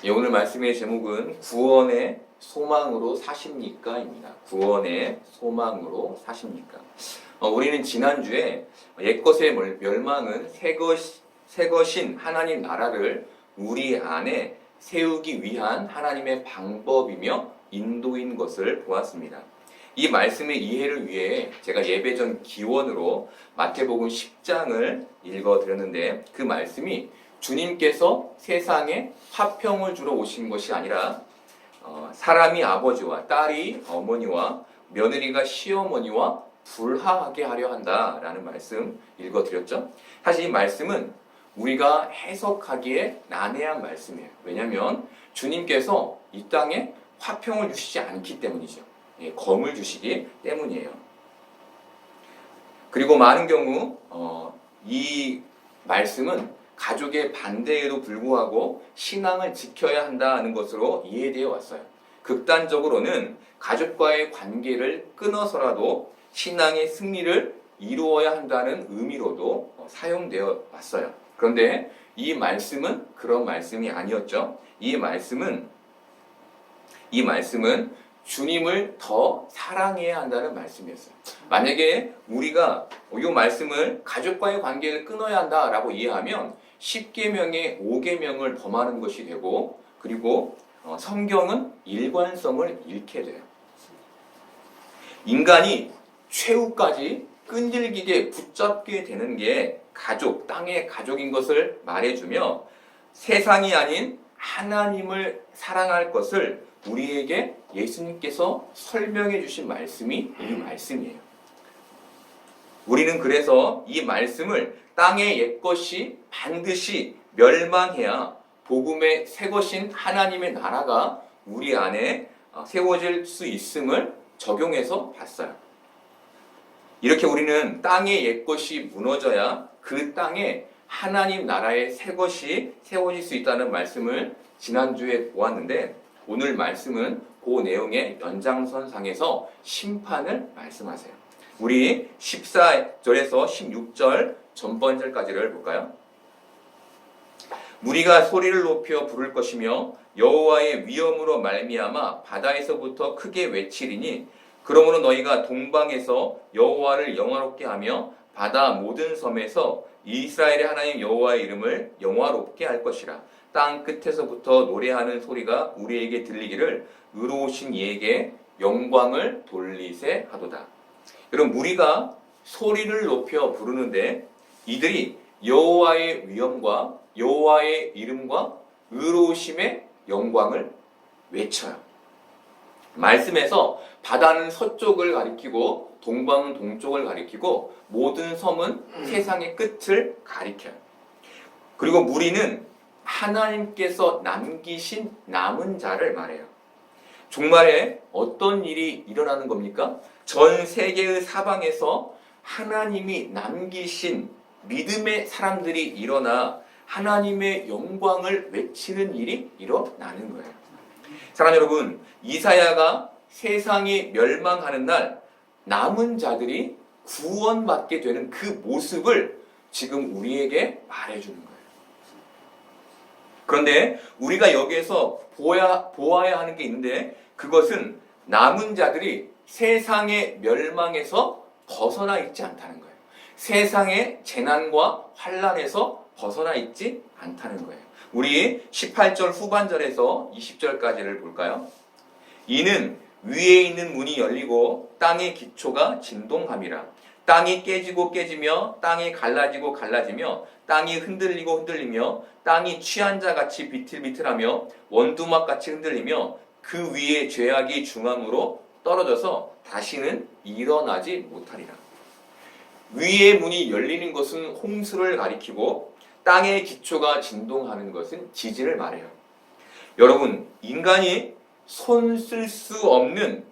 예, 오늘 말씀의 제목은 구원의 소망으로 사십니까? 입니다. 구원의 소망으로 사십니까? 우리는 지난주에 옛것의 멸망은 새것인 하나님 나라를 우리 안에 세우기 위한 하나님의 방법이며 인도인 것을 보았습니다. 이 말씀의 이해를 위해 제가 예배전 기원으로 마태복음 10장을 읽어드렸는데, 그 말씀이 주님께서 세상에 화평을 주러 오신 것이 아니라 사람이 아버지와 딸이 어머니와 며느리가 시어머니와 불화하게 하려 한다라는 말씀 읽어드렸죠. 사실 이 말씀은 우리가 해석하기에 난해한 말씀이에요. 왜냐하면 주님께서 이 땅에 화평을 주시지 않기 때문이죠. 검을 주시기 때문이에요. 그리고 많은 경우 이 말씀은 가족의 반대에도 불구하고 신앙을 지켜야 한다는 것으로 이해되어 왔어요. 극단적으로는 가족과의 관계를 끊어서라도 신앙의 승리를 이루어야 한다는 의미로도 사용되어 왔어요. 그런데 이 말씀은 그런 말씀이 아니었죠. 이 말씀은 주님을 더 사랑해야 한다는 말씀이었어요. 만약에 우리가 이 말씀을 가족과의 관계를 끊어야 한다라고 이해하면 10계명의 5계명을 범하는 것이 되고, 그리고 성경은 일관성을 잃게 돼요. 인간이 최후까지 끈질기게 붙잡게 되는 게 가족, 땅의 가족인 것을 말해주며 세상이 아닌 하나님을 사랑할 것을 우리에게 예수님께서 설명해 주신 말씀이 이 말씀이에요. 우리는 그래서 이 말씀을 땅의 옛것이 반드시 멸망해야 복음의 새것인 하나님의 나라가 우리 안에 세워질 수 있음을 적용해서 봤어요. 이렇게 우리는 땅의 옛것이 무너져야 그 땅에 하나님 나라의 새것이 세워질 수 있다는 말씀을 지난주에 보았는데, 오늘 말씀은 그 내용의 연장선상에서 심판을 말씀하세요. 우리 14절에서 16절 전번절까지를 볼까요? 무리가 소리를 높여 부를 것이며 여호와의 위엄으로 말미암아 바다에서부터 크게 외치리니, 그러므로 너희가 동방에서 여호와를 영화롭게 하며 바다 모든 섬에서 이스라엘의 하나님 여호와의 이름을 영화롭게 할 것이라. 땅 끝에서부터 노래하는 소리가 우리에게 들리기를 의로우신 이에게 영광을 돌리세 하도다. 그럼 무리가 소리를 높여 부르는데 이들이 여호와의 위엄과 여호와의 이름과 의로우심의 영광을 외쳐요. 말씀에서 바다는 서쪽을 가리키고 동방은 동쪽을 가리키고 모든 섬은 세상의 끝을 가리켜요. 그리고 무리는 하나님께서 남기신 남은 자를 말해요. 종말에 어떤 일이 일어나는 겁니까? 전 세계의 사방에서 하나님이 남기신 믿음의 사람들이 일어나 하나님의 영광을 외치는 일이 일어나는 거예요. 사랑하는 여러분, 이사야가 세상이 멸망하는 날 남은 자들이 구원받게 되는 그 모습을 지금 우리에게 말해주는 거예요. 그런데 우리가 여기에서 보아야 하는 게 있는데, 그것은 남은 자들이 세상의 멸망에서 벗어나 있지 않다는 거예요. 세상의 재난과 환난에서 벗어나 있지 않다는 거예요. 우리 18절 후반절에서 20절까지를 볼까요? 이는 위에 있는 문이 열리고 땅의 기초가 진동함이라. 땅이 깨지고 깨지며 땅이 갈라지고 갈라지며 땅이 흔들리고 흔들리며 땅이 취한 자같이 비틀비틀하며 원두막같이 흔들리며 그 위에 죄악이 중앙으로 떨어져서 다시는 일어나지 못하리라. 위의 문이 열리는 것은 홍수를 가리키고 땅의 기초가 진동하는 것은 지진을 말해요. 여러분, 인간이 손 쓸 수 없는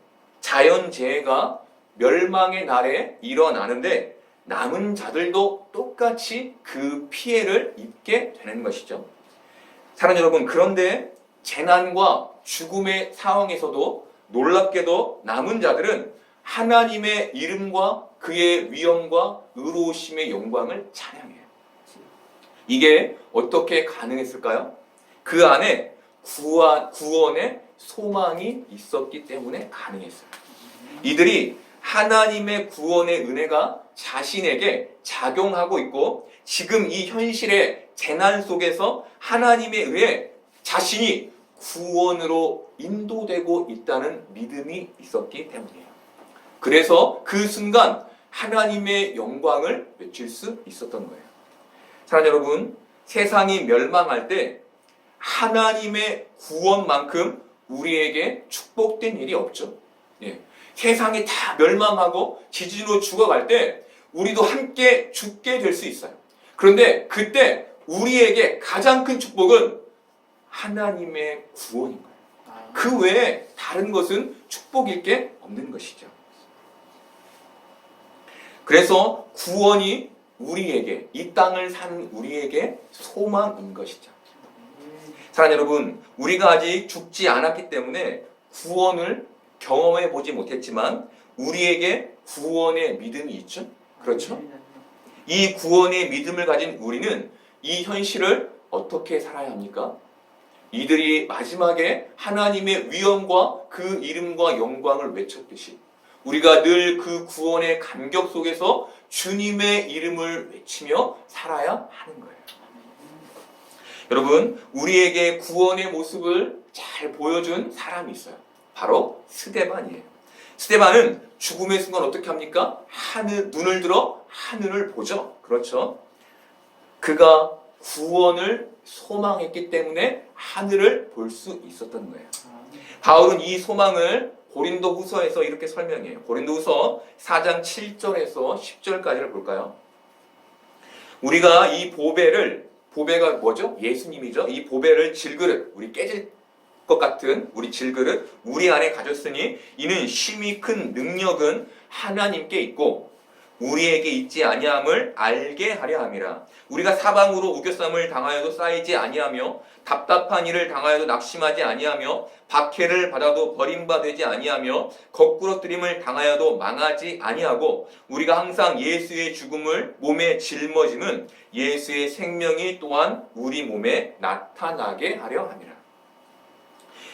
자연재해가 멸망의 날에 일어나는데 남은 자들도 똑같이 그 피해를 입게 되는 것이죠. 사랑하는 여러분, 그런데 재난과 죽음의 상황에서도 놀랍게도 남은 자들은 하나님의 이름과 그의 위엄과 의로우심의 영광을 찬양해요. 이게 어떻게 가능했을까요? 그 안에 구원의 소망이 있었기 때문에 가능했어요. 이들이 하나님의 구원의 은혜가 자신에게 작용하고 있고 지금 이 현실의 재난 속에서 하나님에 의해 자신이 구원으로 인도되고 있다는 믿음이 있었기 때문이에요. 그래서 그 순간 하나님의 영광을 외칠 수 있었던 거예요. 사랑하는 여러분, 세상이 멸망할 때 하나님의 구원만큼 우리에게 축복된 일이 없죠. 예. 세상이 다 멸망하고 지진으로 죽어갈 때 우리도 함께 죽게 될 수 있어요. 그런데 그때 우리에게 가장 큰 축복은 하나님의 구원인 거예요. 그 외에 다른 것은 축복일 게 없는 것이죠. 그래서 구원이 우리에게, 이 땅을 사는 우리에게 소망인 것이죠. 사랑하는 여러분, 우리가 아직 죽지 않았기 때문에 구원을 경험해 보지 못했지만 우리에게 구원의 믿음이 있죠. 그렇죠? 이 구원의 믿음을 가진 우리는 이 현실을 어떻게 살아야 합니까? 이들이 마지막에 하나님의 위엄과 그 이름과 영광을 외쳤듯이 우리가 늘 그 구원의 감격 속에서 주님의 이름을 외치며 살아야 하는 거예요. 여러분, 우리에게 구원의 모습을 잘 보여준 사람이 있어요. 바로 스데반이에요. 스데반은 죽음의 순간 어떻게 합니까? 눈을 들어 하늘을 보죠. 그렇죠? 그가 구원을 소망했기 때문에 하늘을 볼 수 있었던 거예요. 바울은 이 소망을 고린도후서에서 이렇게 설명해요. 고린도후서 4장 7절에서 10절까지를 볼까요? 우리가 이 보배가 뭐죠? 예수님이죠. 이 보배를 질그릇, 우리 깨질 것 같은 우리 질그릇, 우리 안에 가졌으니 이는 심히 큰 능력은 하나님께 있고 우리에게 있지 아니함을 알게 하려 함이라. 우리가 사방으로 우겨쌈을 당하여도 쌓이지 아니하며 답답한 일을 당하여도 낙심하지 아니하며 박해를 받아도 버림받지 아니하며 거꾸러뜨림을 당하여도 망하지 아니하고 우리가 항상 예수의 죽음을 몸에 짊어짐은 예수의 생명이 또한 우리 몸에 나타나게 하려 함이라.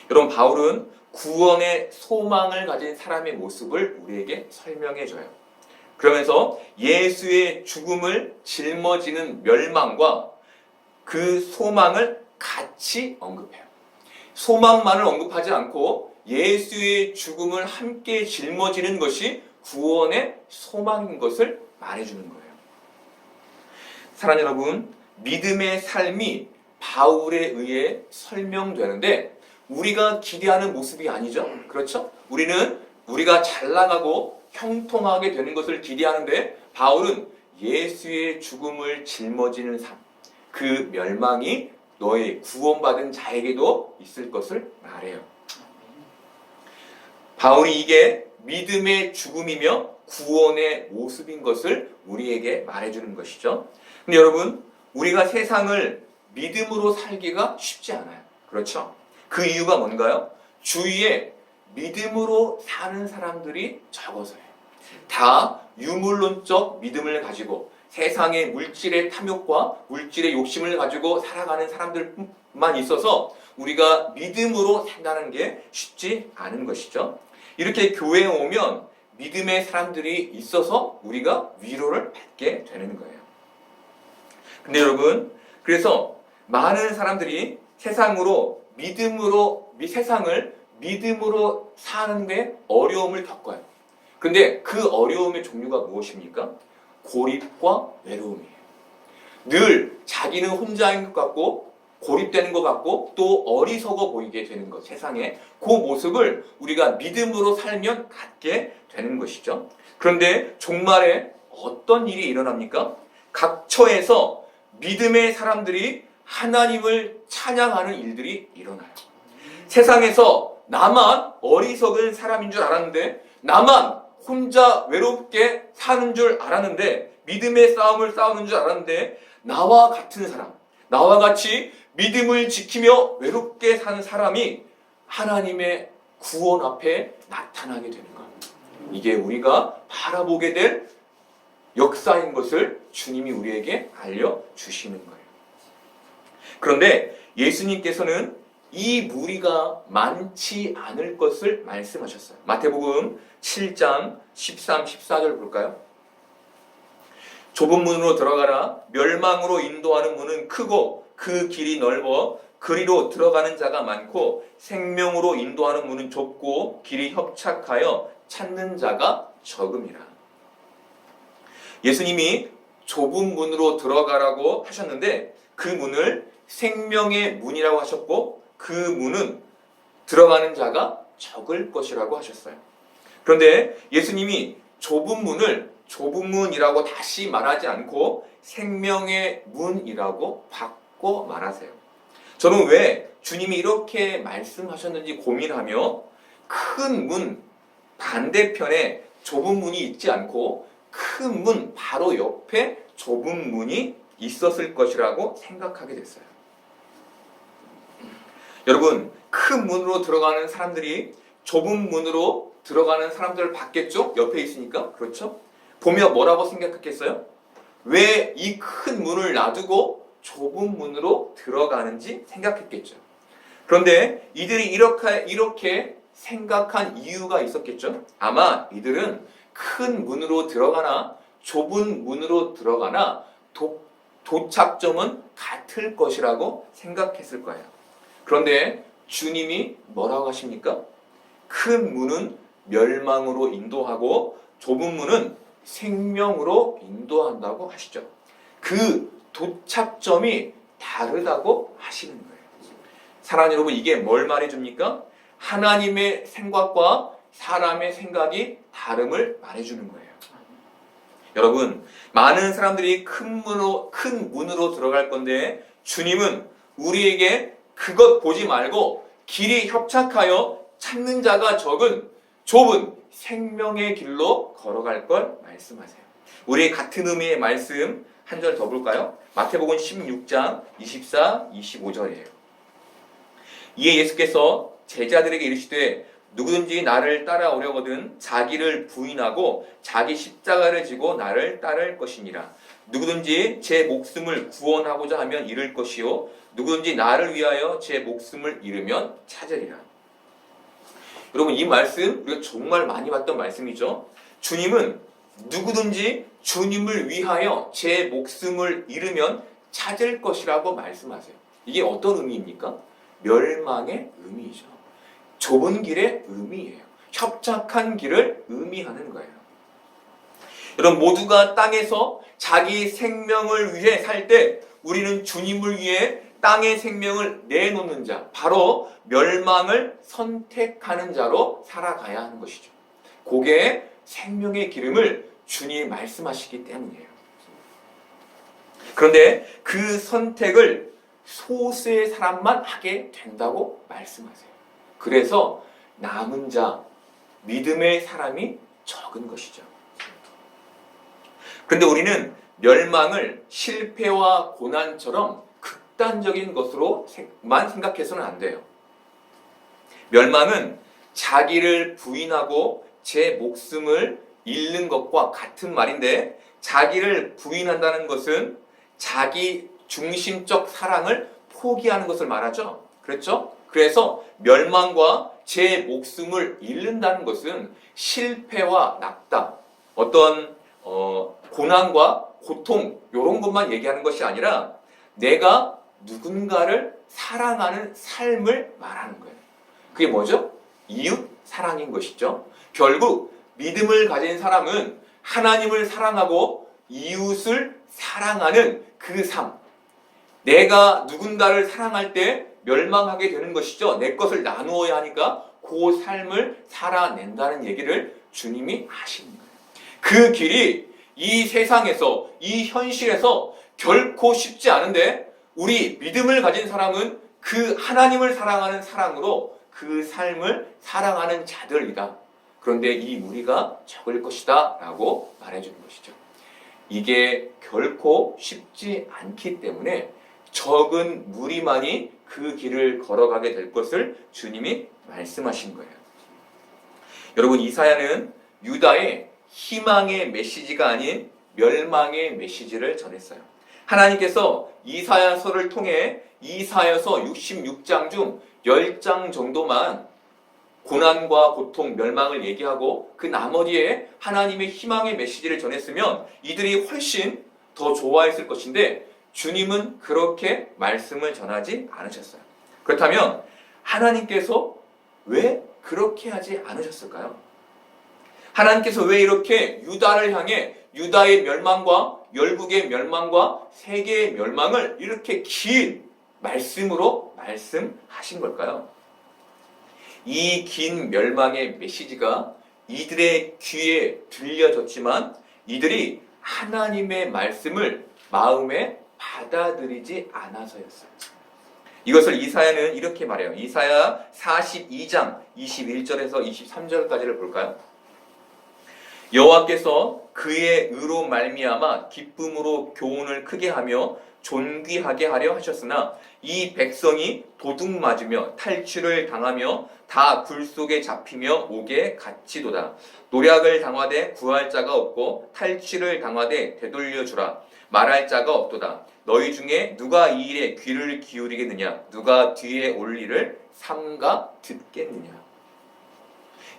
여러분, 바울은 구원의 소망을 가진 사람의 모습을 우리에게 설명해 줘요. 그러면서 예수의 죽음을 짊어지는 멸망과 그 소망을 같이 언급해요. 소망만을 언급하지 않고 예수의 죽음을 함께 짊어지는 것이 구원의 소망인 것을 말해주는 거예요. 사랑하는 여러분, 믿음의 삶이 바울에 의해 설명되는데 우리가 기대하는 모습이 아니죠. 그렇죠? 우리가 잘 나가고 형통하게 되는 것을 기대하는데 바울은 예수의 죽음을 짊어지는 삶, 그 멸망이 너의 구원받은 자에게도 있을 것을 말해요. 바울이 이게 믿음의 죽음이며 구원의 모습인 것을 우리에게 말해주는 것이죠. 근데 여러분, 우리가 세상을 믿음으로 살기가 쉽지 않아요. 그렇죠? 그 이유가 뭔가요? 주위에 믿음으로 사는 사람들이 적어서요. 다 유물론적 믿음을 가지고 세상의 물질의 탐욕과 물질의 욕심을 가지고 살아가는 사람들만 있어서 우리가 믿음으로 산다는 게 쉽지 않은 것이죠. 이렇게 교회에 오면 믿음의 사람들이 있어서 우리가 위로를 받게 되는 거예요. 근데 여러분, 그래서 많은 사람들이 세상을 믿음으로 사는데 어려움을 겪어요. 근데 그 어려움의 종류가 무엇입니까? 고립과 외로움이에요. 늘 자기는 혼자인 것 같고 고립되는 것 같고 또 어리석어 보이게 되는 것, 세상에 그 모습을 우리가 믿음으로 살면 갖게 되는 것이죠. 그런데 종말에 어떤 일이 일어납니까? 각처에서 믿음의 사람들이 하나님을 찬양하는 일들이 일어나요. 세상에서 나만 어리석은 사람인 줄 알았는데, 나만 혼자 외롭게 사는 줄 알았는데, 믿음의 싸움을 싸우는 줄 알았는데, 나와 같은 사람, 나와 같이 믿음을 지키며 외롭게 사는 사람이 하나님의 구원 앞에 나타나게 되는 것. 이게 우리가 바라보게 될 역사인 것을 주님이 우리에게 알려주시는 거예요. 그런데 예수님께서는 이 무리가 많지 않을 것을 말씀하셨어요. 마태복음 7장 13, 14절 볼까요? 좁은 문으로 들어가라. 멸망으로 인도하는 문은 크고 그 길이 넓어 그리로 들어가는 자가 많고 생명으로 인도하는 문은 좁고 길이 협착하여 찾는 자가 적음이라. 예수님이 좁은 문으로 들어가라고 하셨는데 그 문을 생명의 문이라고 하셨고 그 문은 들어가는 자가 적을 것이라고 하셨어요. 그런데 예수님이 좁은 문을 좁은 문이라고 다시 말하지 않고 생명의 문이라고 바꿔 말하세요. 저는 왜 주님이 이렇게 말씀하셨는지 고민하며 큰 문 반대편에 좁은 문이 있지 않고 큰 문 바로 옆에 좁은 문이 있었을 것이라고 생각하게 됐어요. 여러분, 큰 문으로 들어가는 사람들이 좁은 문으로 들어가는 사람들을 봤겠죠? 옆에 있으니까. 그렇죠? 보며 뭐라고 생각했겠어요? 왜 이 큰 문을 놔두고 좁은 문으로 들어가는지 생각했겠죠. 그런데 이들이 이렇게 생각한 이유가 있었겠죠. 아마 이들은 큰 문으로 들어가나 좁은 문으로 들어가나 도착점은 같을 것이라고 생각했을 거예요. 그런데 주님이 뭐라고 하십니까? 큰 문은 멸망으로 인도하고 좁은 문은 생명으로 인도한다고 하시죠. 그 도착점이 다르다고 하시는 거예요. 사랑하는 여러분, 이게 뭘 말해줍니까? 하나님의 생각과 사람의 생각이 다름을 말해주는 거예요. 여러분, 많은 사람들이 큰 문으로 들어갈 건데 주님은 우리에게 그것 보지 말고 길이 협착하여 찾는 자가 적은 좁은 생명의 길로 걸어갈 걸 말씀하세요. 우리 같은 의미의 말씀 한 절 더 볼까요? 마태복음 16장 24, 25절이에요. 이에 예수께서 제자들에게 이르시되 누구든지 나를 따라오려거든 자기를 부인하고 자기 십자가를 지고 나를 따를 것이니라. 누구든지 제 목숨을 구원하고자 하면 잃을 것이요 누구든지 나를 위하여 제 목숨을 잃으면 찾으리라. 여러분, 이 말씀 우리가 정말 많이 봤던 말씀이죠. 주님은 누구든지 주님을 위하여 제 목숨을 잃으면 찾을 것이라고 말씀하세요. 이게 어떤 의미입니까? 멸망의 의미이죠. 좁은 길의 의미예요. 협착한 길을 의미하는 거예요. 여러분, 모두가 땅에서 자기 생명을 위해 살 때 우리는 주님을 위해 땅의 생명을 내놓는 자, 바로 멸망을 선택하는 자로 살아가야 하는 것이죠. 그게 생명의 기름을 주님이 말씀하시기 때문이에요. 그런데 그 선택을 소수의 사람만 하게 된다고 말씀하세요. 그래서 남은 자, 믿음의 사람이 적은 것이죠. 그런데 우리는 멸망을 실패와 고난처럼 극단적인 것으로만 생각해서는 안 돼요. 멸망은 자기를 부인하고 제 목숨을 잃는 것과 같은 말인데, 자기를 부인한다는 것은 자기 중심적 사랑을 포기하는 것을 말하죠. 그렇죠? 그래서 멸망과 제 목숨을 잃는다는 것은 실패와 낙담, 어떤 고난과 고통 이런 것만 얘기하는 것이 아니라 내가 누군가를 사랑하는 삶을 말하는 거예요. 그게 뭐죠? 이웃 사랑인 것이죠. 결국 믿음을 가진 사람은 하나님을 사랑하고 이웃을 사랑하는 그 삶. 내가 누군가를 사랑할 때 멸망하게 되는 것이죠. 내 것을 나누어야 하니까 그 삶을 살아낸다는 얘기를 주님이 하시는 거예요. 그 길이 이 세상에서, 이 현실에서 결코 쉽지 않은데, 우리 믿음을 가진 사람은 그 하나님을 사랑하는 사랑으로 그 삶을 사랑하는 자들이다. 그런데 이 무리가 적을 것이다 라고 말해주는 것이죠. 이게 결코 쉽지 않기 때문에 적은 무리만이 그 길을 걸어가게 될 것을 주님이 말씀하신 거예요. 여러분, 이사야는 유다의 희망의 메시지가 아닌 멸망의 메시지를 전했어요. 하나님께서 이사야서를 통해 이사야서 66장 중 10장 정도만 고난과 고통, 멸망을 얘기하고 그 나머지에 하나님의 희망의 메시지를 전했으면 이들이 훨씬 더 좋아했을 것인데 주님은 그렇게 말씀을 전하지 않으셨어요. 그렇다면 하나님께서 왜 그렇게 하지 않으셨을까요? 하나님께서 왜 이렇게 유다를 향해 유다의 멸망과 열국의 멸망과 세계의 멸망을 이렇게 긴 말씀으로 말씀하신 걸까요? 이 긴 멸망의 메시지가 이들의 귀에 들려졌지만 이들이 하나님의 말씀을 마음에 받아들이지 않아서였어요. 이것을 이사야는 이렇게 말해요. 이사야 42장 21절에서 23절까지를 볼까요? 여호와께서 그의 의로 말미암아 기쁨으로 교훈을 크게 하며 존귀하게 하려 하셨으나 이 백성이 도둑 맞으며 탈취를 당하며 다 굴 속에 잡히며 옥에 갇히도다. 노략을 당하되 구할 자가 없고 탈취를 당하되 되돌려 주라. 말할 자가 없도다. 너희 중에 누가 이 일에 귀를 기울이겠느냐? 누가 뒤에 올 일을 삼가 듣겠느냐?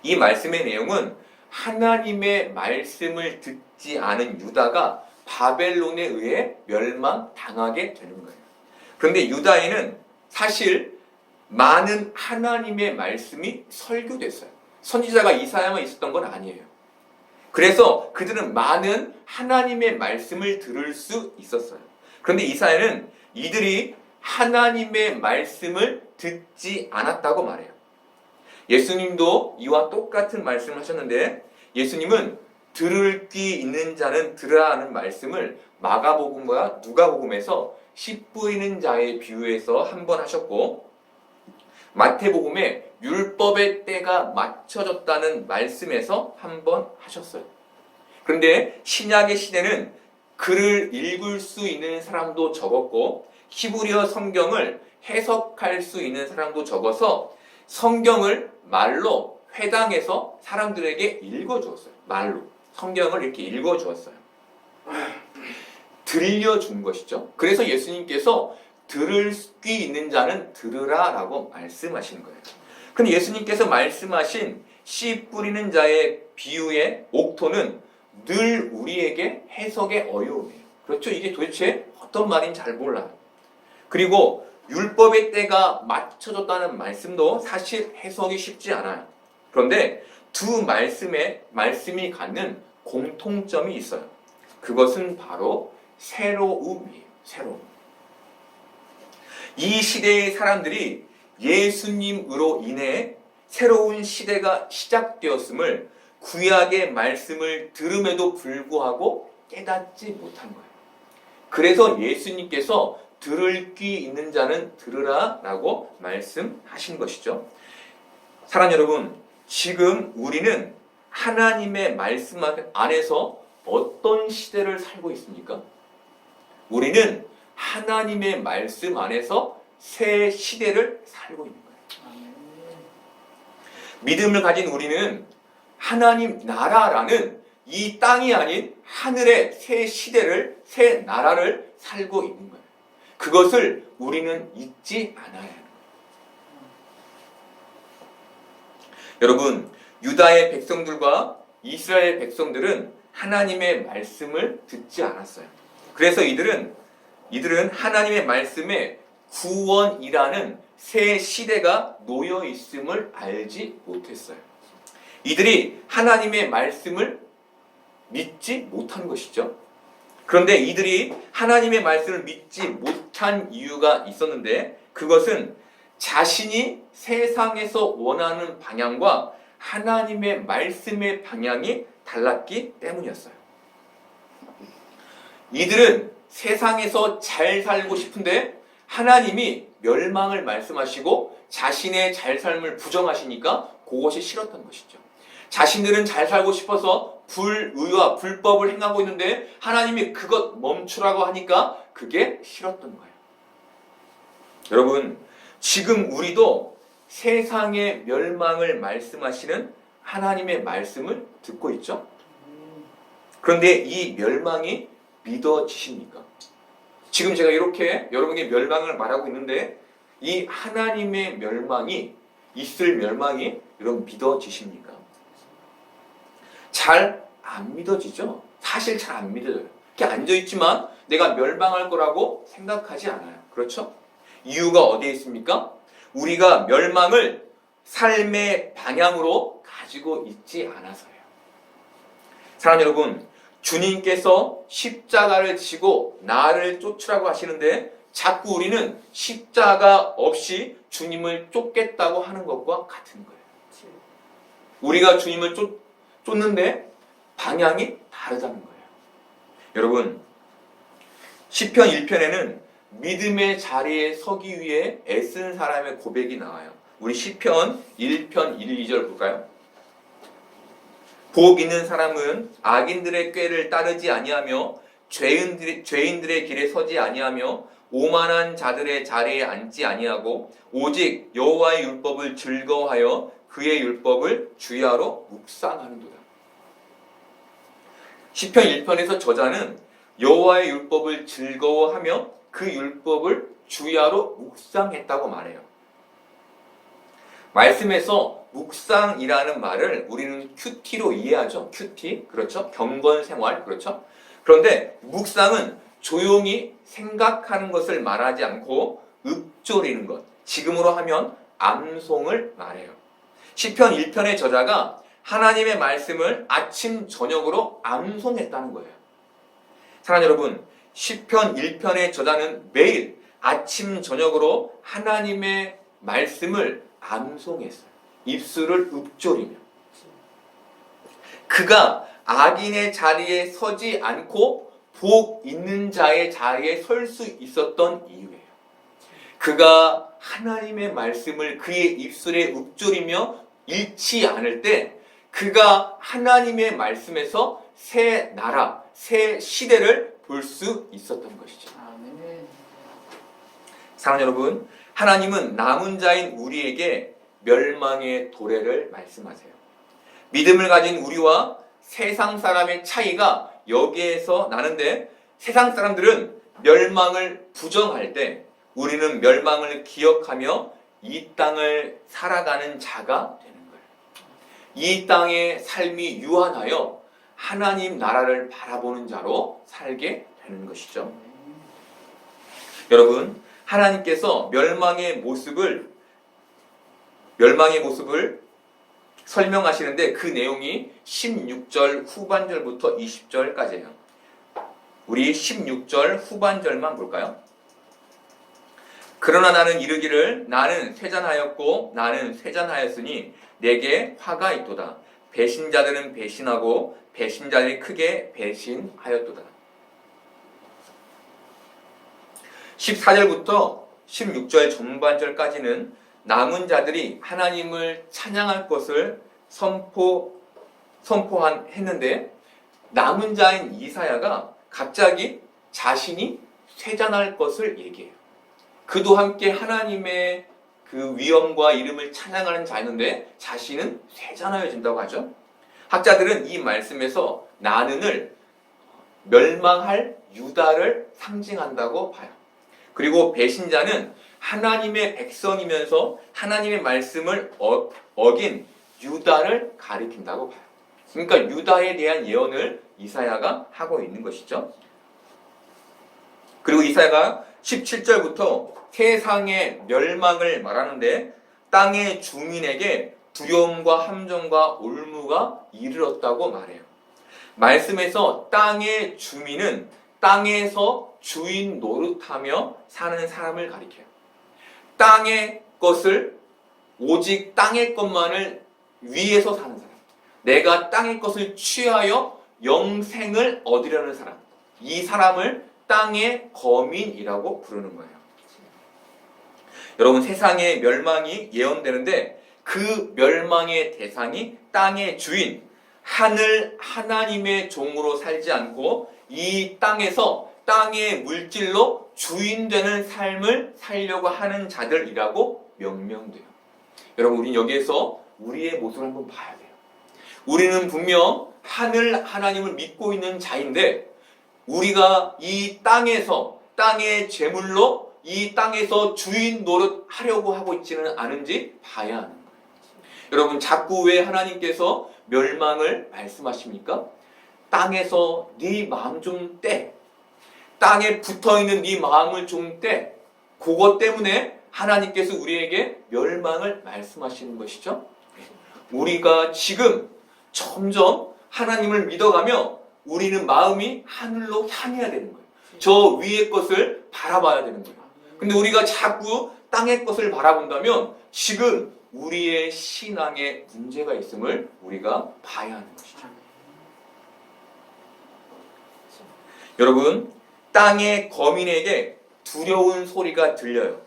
이 말씀의 내용은 하나님의 말씀을 듣지 않은 유다가 바벨론에 의해 멸망당하게 되는 거예요. 그런데 유다에는 사실 많은 하나님의 말씀이 설교됐어요. 선지자가 이사야만 있었던 건 아니에요. 그래서 그들은 많은 하나님의 말씀을 들을 수 있었어요. 그런데 이사야는 이들이 하나님의 말씀을 듣지 않았다고 말해요. 예수님도 이와 똑같은 말씀을 하셨는데 예수님은 들을 귀 있는 자는 들으라 하는 말씀을 마가복음과 누가복음에서 씨 뿌리는 자의 비유에서 한 번 하셨고 마태복음에 율법의 때가 맞춰졌다는 말씀에서 한 번 하셨어요. 그런데 신약의 시대는 글을 읽을 수 있는 사람도 적었고 히브리어 성경을 해석할 수 있는 사람도 적어서 성경을 말로 회당에서 사람들에게 읽어주었어요. 말로 성경을 이렇게 읽어주었어요. 들려준 것이죠. 그래서 예수님께서 들을 귀 있는 자는 들으라 라고 말씀하시는 거예요. 근데 예수님께서 말씀하신 씨 뿌리는 자의 비유의 옥토는 늘 우리에게 해석의 어려움이에요. 그렇죠? 이게 도대체 어떤 말인지 잘 몰라요. 그리고 율법의 때가 맞춰졌다는 말씀도 사실 해석이 쉽지 않아요. 그런데 두 말씀이 갖는 공통점이 있어요. 그것은 바로 새로움이에요. 새로움. 이 시대의 사람들이 예수님으로 인해 새로운 시대가 시작되었음을 구약의 말씀을 들음에도 불구하고 깨닫지 못한 거예요. 그래서 예수님께서 들을 귀 있는 자는 들으라 라고 말씀하신 것이죠. 사랑하는 여러분, 지금 우리는 하나님의 말씀 안에서 어떤 시대를 살고 있습니까? 우리는 하나님의 말씀 안에서 새 시대를 살고 있는 거예요. 믿음을 가진 우리는 하나님 나라라는 이 땅이 아닌 하늘의 새 시대를, 새 나라를 살고 있는 거예요. 그것을 우리는 잊지 않아야 해요. 여러분, 유다의 백성들과 이스라엘 백성들은 하나님의 말씀을 듣지 않았어요. 그래서 이들은 하나님의 말씀에 구원이라는 새 시대가 놓여 있음을 알지 못했어요. 이들이 하나님의 말씀을 믿지 못한 것이죠. 그런데 이들이 하나님의 말씀을 믿지 못한 이유가 있었는데 그것은 자신이 세상에서 원하는 방향과 하나님의 말씀의 방향이 달랐기 때문이었어요. 이들은 세상에서 잘 살고 싶은데 하나님이 멸망을 말씀하시고 자신의 잘 삶을 부정하시니까 그것이 싫었던 것이죠. 자신들은 잘 살고 싶어서 불의와 불법을 행하고 있는데 하나님이 그것 멈추라고 하니까 그게 싫었던 거예요. 여러분, 지금 우리도 세상의 멸망을 말씀하시는 하나님의 말씀을 듣고 있죠? 그런데 이 멸망이 믿어지십니까? 지금 제가 이렇게 여러분에게 멸망을 말하고 있는데 이 하나님의 멸망이 있을 멸망이 여러분 믿어지십니까? 잘 안 믿어지죠? 사실 잘 안 믿어져요. 이렇게 앉아있지만 내가 멸망할 거라고 생각하지 않아요. 그렇죠? 이유가 어디에 있습니까? 우리가 멸망을 삶의 방향으로 가지고 있지 않아서요. 사랑하는 여러분, 주님께서 십자가를 지고 나를 쫓으라고 하시는데 자꾸 우리는 십자가 없이 주님을 쫓겠다고 하는 것과 같은 거예요. 우리가 주님을 쫓는데 방향이 다르다는 거예요. 여러분, 시편 1편에는 믿음의 자리에 서기 위해 애쓴 사람의 고백이 나와요. 우리 시편 1편 1, 2절 볼까요? 복 있는 사람은 악인들의 꾀를 따르지 아니하며 죄인들의 길에 서지 아니하며 오만한 자들의 자리에 앉지 아니하고 오직 여호와의 율법을 즐거워하여 그의 율법을 주야로 묵상하는도다. 시편 1편에서 저자는 여호와의 율법을 즐거워하며 그 율법을 주야로 묵상했다고 말해요. 말씀에서 묵상이라는 말을 우리는 큐티로 이해하죠. 큐티, 그렇죠? 경건생활, 그렇죠? 그런데 묵상은 조용히 생각하는 것을 말하지 않고 읊조리는 것, 지금으로 하면 암송을 말해요. 시편 1편의 저자가 하나님의 말씀을 아침 저녁으로 암송했다는 거예요. 사랑하는 여러분, 시편 1편의 저자는 매일 아침 저녁으로 하나님의 말씀을 암송했어요. 입술을 읊조리며. 그가 악인의 자리에 서지 않고 복 있는 자의 자리에 설 수 있었던 이유예요. 그가 하나님의 말씀을 그의 입술에 읊조리며 잃지 않을 때 그가 하나님의 말씀에서 새 나라, 새 시대를 볼 수 있었던 것이죠. 사랑하는 여러분, 하나님은 남은 자인 우리에게 멸망의 도래를 말씀하세요. 믿음을 가진 우리와 세상 사람의 차이가 여기에서 나는데 세상 사람들은 멸망을 부정할 때 우리는 멸망을 기억하며 이 땅을 살아가는 자가 되는 거예요. 이 땅의 삶이 유한하여 하나님 나라를 바라보는 자로 살게 되는 것이죠. 여러분, 하나님께서 멸망의 모습을 설명하시는데 그 내용이 16절 후반절부터 20절까지예요. 우리 16절 후반절만 볼까요? 그러나 나는 이르기를 나는 쇠잔하였고 나는 쇠잔하였으니 내게 화가 있도다. 배신자들은 배신하고 배신자들이 크게 배신하였도다. 14절부터 16절 전반절까지는 남은 자들이 하나님을 찬양할 것을 선포했는데 남은 자인 이사야가 갑자기 자신이 쇠잔할 것을 얘기해요. 그도 함께 하나님의 그 위엄과 이름을 찬양하는 자였는데 자신은 쇠잔하여진다고 하죠. 학자들은 이 말씀에서 나는을 멸망할 유다를 상징한다고 봐요. 그리고 배신자는 하나님의 백성이면서 하나님의 말씀을 어긴 유다를 가리킨다고 봐요. 그러니까 유다에 대한 예언을 이사야가 하고 있는 것이죠. 그리고 이사야가 17절부터 세상의 멸망을 말하는데 땅의 주민에게 두려움과 함정과 올무가 이르렀다고 말해요. 말씀에서 땅의 주민은 땅에서 주인 노릇하며 사는 사람을 가리켜요. 땅의 것을 오직 땅의 것만을 위해서 사는 사람, 내가 땅의 것을 취하여 영생을 얻으려는 사람, 이 사람을 땅의 거민이라고 부르는 거예요. 여러분, 세상의 멸망이 예언되는데 그 멸망의 대상이 땅의 주인, 하늘 하나님의 종으로 살지 않고 이 땅에서 땅의 물질로 주인 되는 삶을 살려고 하는 자들이라고 명명돼요. 여러분, 우리는 여기에서 우리의 모습을 한번 봐야 돼요. 우리는 분명 하늘 하나님을 믿고 있는 자인데 우리가 이 땅에서 땅의 재물로 이 땅에서 주인 노릇하려고 하고 있지는 않은지 봐야 하는 거예요. 여러분, 자꾸 왜 하나님께서 멸망을 말씀하십니까? 땅에서 네 마음 좀 떼. 땅에 붙어있는 네 마음을 좀 떼. 그것 때문에 하나님께서 우리에게 멸망을 말씀하시는 것이죠. 우리가 지금 점점 하나님을 믿어가며 우리는 마음이 하늘로 향해야 되는 거예요. 저 위의 것을 바라봐야 되는 거예요. 근데 우리가 자꾸 땅의 것을 바라본다면 지금 우리의 신앙에 문제가 있음을 우리가 봐야 하는 것이죠. 여러분, 땅의 거민에게 두려운 소리가 들려요.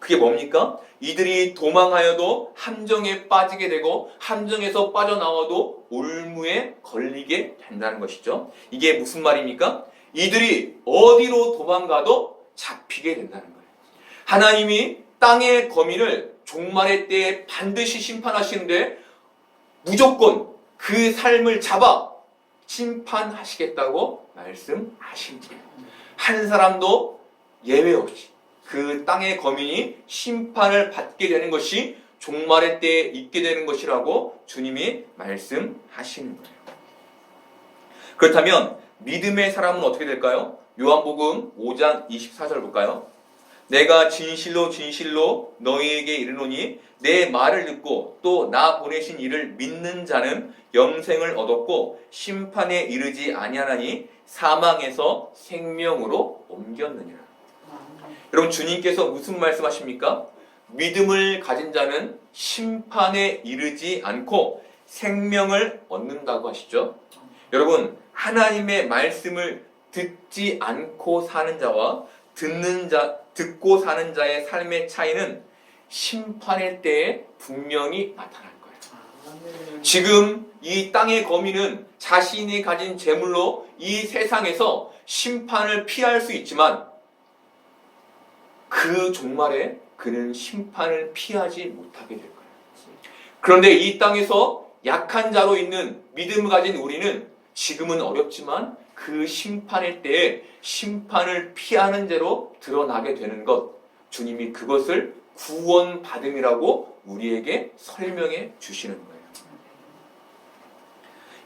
그게 뭡니까? 이들이 도망하여도 함정에 빠지게 되고 함정에서 빠져나와도 올무에 걸리게 된다는 것이죠. 이게 무슨 말입니까? 이들이 어디로 도망가도 잡히게 된다는 거예요. 하나님이 땅의 거민을 종말의 때에 반드시 심판하시는데 무조건 그 삶을 잡아 심판하시겠다고 말씀하십니다. 한 사람도 예외 없이 그 땅의 거민이 심판을 받게 되는 것이 종말의 때에 있게 되는 것이라고 주님이 말씀하시는 거예요. 그렇다면 믿음의 사람은 어떻게 될까요? 요한복음 5장 24절 볼까요? 내가 진실로 진실로 너희에게 이르노니 내 말을 듣고 또 나 보내신 이를 믿는 자는 영생을 얻었고 심판에 이르지 아니하나니 사망에서 생명으로 옮겼느니라. 여러분, 주님께서 무슨 말씀하십니까? 믿음을 가진 자는 심판에 이르지 않고 생명을 얻는다고 하시죠. 여러분, 하나님의 말씀을 듣지 않고 사는 자와 듣고 사는 자의 삶의 차이는 심판의 때에 분명히 나타날 거예요. 지금 이 땅의 거민은 자신이 가진 재물로 이 세상에서 심판을 피할 수 있지만 그 종말에 그는 심판을 피하지 못하게 될 거예요. 그런데 이 땅에서 약한 자로 있는 믿음을 가진 우리는 지금은 어렵지만 그 심판의 때에 심판을 피하는 죄로 드러나게 되는 것, 주님이 그것을 구원받음이라고 우리에게 설명해 주시는 거예요.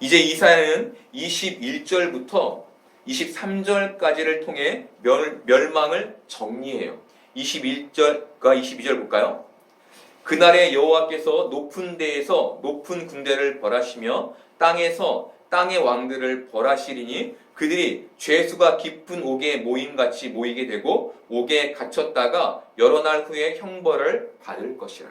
이제 이사야는 21절부터 23절까지를 통해 멸망을 정리해요. 21절과 22절 볼까요? 그날에 여호와께서 높은 데에서 높은 군대를 벌하시며 땅에서 땅의 왕들을 벌하시리니 그들이 죄수가 깊은 옥에 모임같이 모이게 되고 옥에 갇혔다가 여러 날 후에 형벌을 받을 것이라.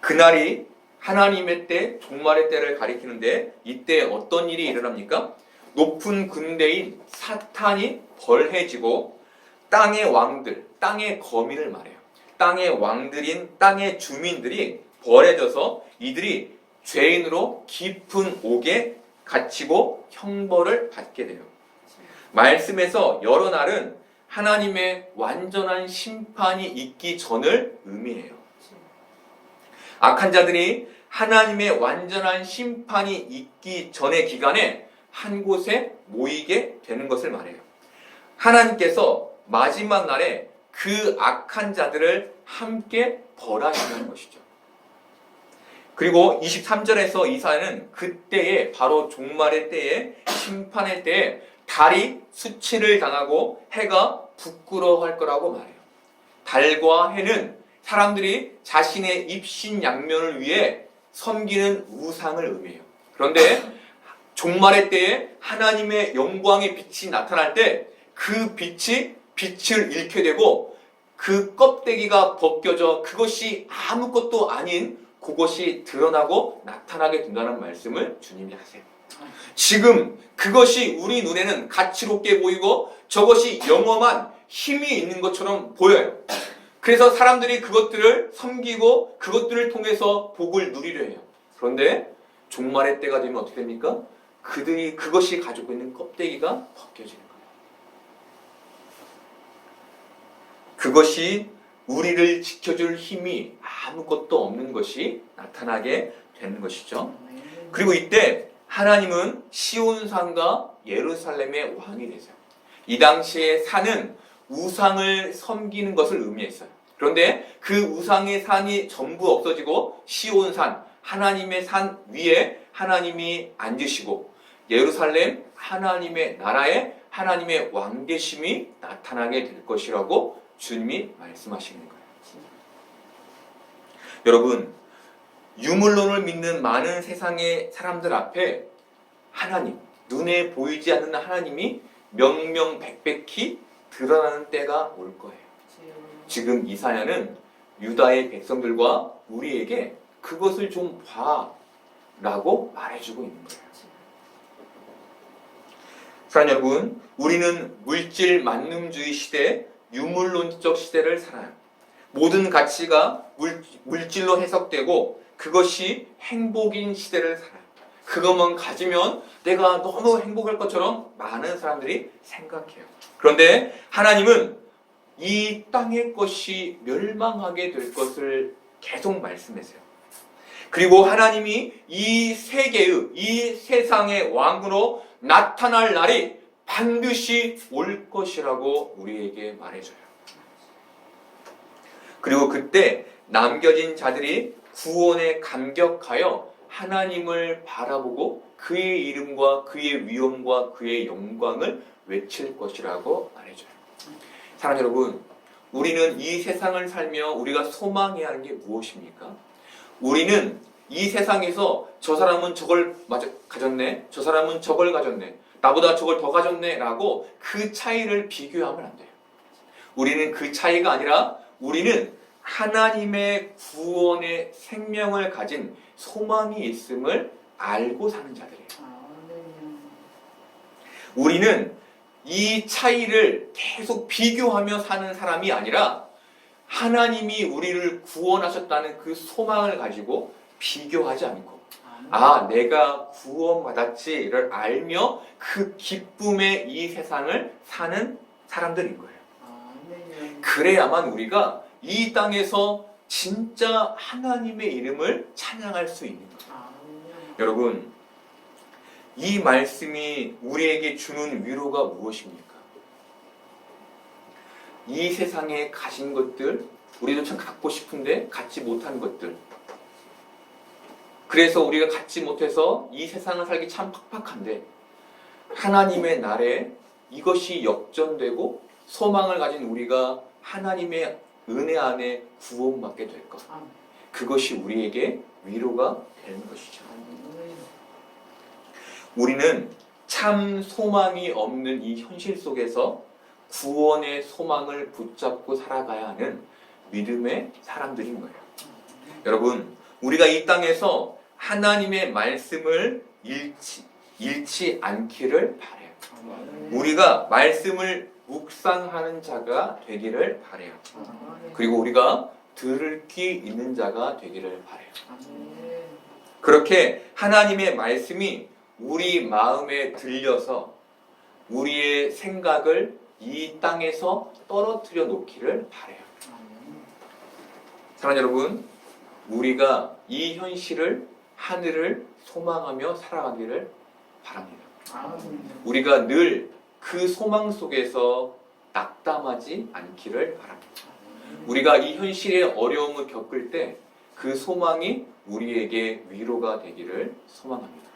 그날이 하나님의 때, 종말의 때를 가리키는데 이때 어떤 일이 일어납니까? 높은 군대인 사탄이 벌해지고 땅의 왕들, 땅의 거민을 말해요. 땅의 왕들인 땅의 주민들이 벌해져서 이들이 죄인으로 깊은 옥에 갇히고 형벌을 받게 돼요. 말씀에서 여러 날은 하나님의 완전한 심판이 있기 전을 의미해요. 악한 자들이 하나님의 완전한 심판이 있기 전의 기간에 한 곳에 모이게 되는 것을 말해요. 하나님께서 마지막 날에 그 악한 자들을 함께 벌하시는 것이죠. 그리고 23절에서 이사야는 그때에 바로 종말의 때에 심판의 때에 달이 수치를 당하고 해가 부끄러워할 거라고 말해요. 달과 해는 사람들이 자신의 입신양면을 위해 섬기는 우상을 의미해요. 그런데 종말의 때에 하나님의 영광의 빛이 나타날 때 그 빛이 빛을 잃게 되고 그 껍데기가 벗겨져 그것이 아무것도 아닌 그것이 드러나고 나타나게 된다는 말씀을 주님이 하세요. 지금 그것이 우리 눈에는 가치롭게 보이고 저것이 영험한 힘이 있는 것처럼 보여요. 그래서 사람들이 그것들을 섬기고 그것들을 통해서 복을 누리려 해요. 그런데 종말의 때가 되면 어떻게 됩니까? 그들이 그것이 가지고 있는 껍데기가 벗겨지는 거예요. 그것이 우리를 지켜줄 힘이 아무것도 없는 것이 나타나게 되는 것이죠. 그리고 이때 하나님은 시온산과 예루살렘의 왕이 되세요. 이 당시에 산은 우상을 섬기는 것을 의미했어요. 그런데 그 우상의 산이 전부 없어지고 시온산, 하나님의 산 위에 하나님이 앉으시고 예루살렘 하나님의 나라에 하나님의 왕되심이 나타나게 될 것이라고 주님이 말씀하시는 거예요. 여러분, 유물론을 믿는 많은 세상의 사람들 앞에 하나님, 눈에 보이지 않는 하나님이 명명백백히 드러나는 때가 올 거예요. 지금 이사야는 유다의 백성들과 우리에게 그것을 좀 봐라고 말해주고 있는 거예요. 사랑하는 여러분, 우리는 물질 만능주의 시대, 유물론적 시대를 살아요. 모든 가치가 물질로 해석되고 그것이 행복인 시대를 살아요. 그것만 가지면 내가 너무 행복할 것처럼 많은 사람들이 생각해요. 그런데 하나님은 이 땅의 것이 멸망하게 될 것을 계속 말씀하세요. 그리고 하나님이 이 세계의, 이 세상의 왕으로 나타날 날이 반드시 올 것이라고 우리에게 말해줘요. 그리고 그때 남겨진 자들이 구원에 감격하여 하나님을 바라보고 그의 이름과 그의 위엄과 그의 영광을 외칠 것이라고 말해줘요. 사랑하는 여러분, 우리는 이 세상을 살며 우리가 소망해야 하는 게 무엇입니까? 우리는 이 세상에서 저 사람은 저걸 가졌네, 저 사람은 저걸 가졌네, 나보다 저걸 더 가졌네 라고 그 차이를 비교하면 안 돼요. 우리는 그 차이가 아니라 우리는 하나님의 구원의 생명을 가진 소망이 있음을 알고 사는 자들이에요. 우리는 이 차이를 계속 비교하며 사는 사람이 아니라 하나님이 우리를 구원하셨다는 그 소망을 가지고 비교하지 않고 내가 구원받았지를 알며 그 기쁨의 이 세상을 사는 사람들인 거예요. 그래야만 우리가 이 땅에서 진짜 하나님의 이름을 찬양할 수 있는 거예요. 여러분, 이 말씀이 우리에게 주는 위로가 무엇입니까? 이 세상에 가진 것들, 우리도 참 갖고 싶은데 갖지 못한 것들, 그래서 우리가 갖지 못해서 이 세상을 살기 참 팍팍한데 하나님의 날에 이것이 역전되고 소망을 가진 우리가 하나님의 은혜 안에 구원받게 될 것, 그것이 우리에게 위로가 되는 것이죠. 우리는 참 소망이 없는 이 현실 속에서 구원의 소망을 붙잡고 살아가야 하는 믿음의 사람들인 거예요. 여러분, 우리가 이 땅에서 하나님의 말씀을 잃지 않기를 바라요. 우리가 말씀을 묵상하는 자가 되기를 바라요. 그리고 우리가 들을 귀 있는 자가 되기를 바라요. 그렇게 하나님의 말씀이 우리 마음에 들려서 우리의 생각을 이 땅에서 떨어뜨려 놓기를 바라요. 사랑하는 여러분, 우리가 이 현실을, 하늘을 소망하며 살아가기를 바랍니다. 우리가 늘 그 소망 속에서 낙담하지 않기를 바랍니다. 우리가 이 현실의 어려움을 겪을 때 그 소망이 우리에게 위로가 되기를 소망합니다.